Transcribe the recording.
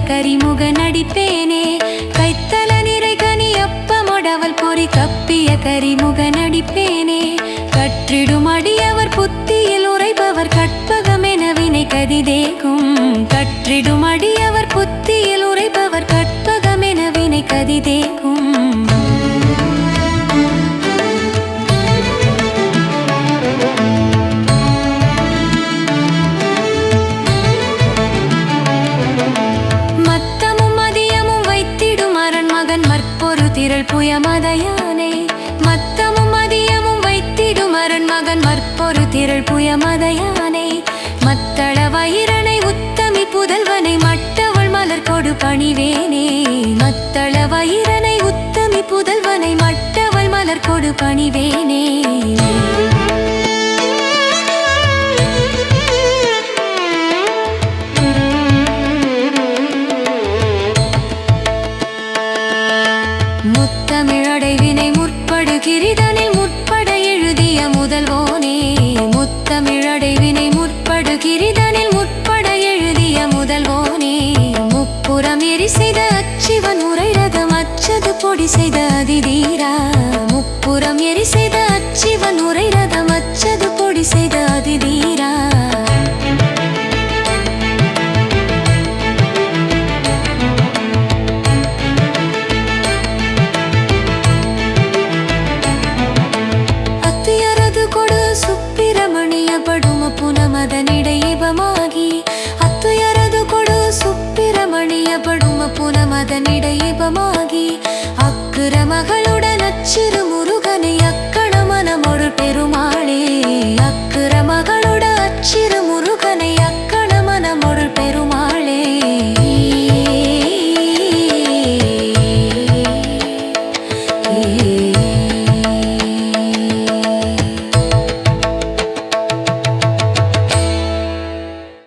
கரிமுக நடிப்பேனே கைத்தல நிறை கனி அப்பமொடவல் பொறி கப்பிய கரிமுக நடிப்பேனே கற்றிடும் அடியவர் புத்தியில் உரைபவர் கற்பகமென வினை கதிதேகும் கற்றிடும் அடியவர் புத்தியில் உரைபவர் கற்பகமென வினை கதிதேகும் திரள் புயமதையானே மத்தமும் மதியமும் வைத்திடும் அரண் மகன் மற்பொரு திரள் புயமதையானே மத்தள வயிரனை உத்தமி புதல்வனை மட்டவள் மலர் கொடு பணிவேனே மத்தள வயிரனை உத்தமி புதல்வனை மட்டவள் மலர் கொடு பணிவேனே முத்தமிழடை வினை முற்படு கிரிதனில் முற்பட எழுதிய முதல்வோனே முத்தமிழடை வினை முற்படு கிரிதனில் முற்பட எழுதிய முதல்வோனே முப்புறம் எரி செய்த அச்சிவன் உரைரதம் அச்சது பொடி செய்த அதிதீரா முப்புறம் எரி செய்த அச்சிவன் உரைரதம் அச்சது பொடி செய்த அதிதீரா புனமதனிடையபமாகி அத்துயரது கொடு சுப்பிரமணிய படும புனமதனிடையபமாகி அக்குரமக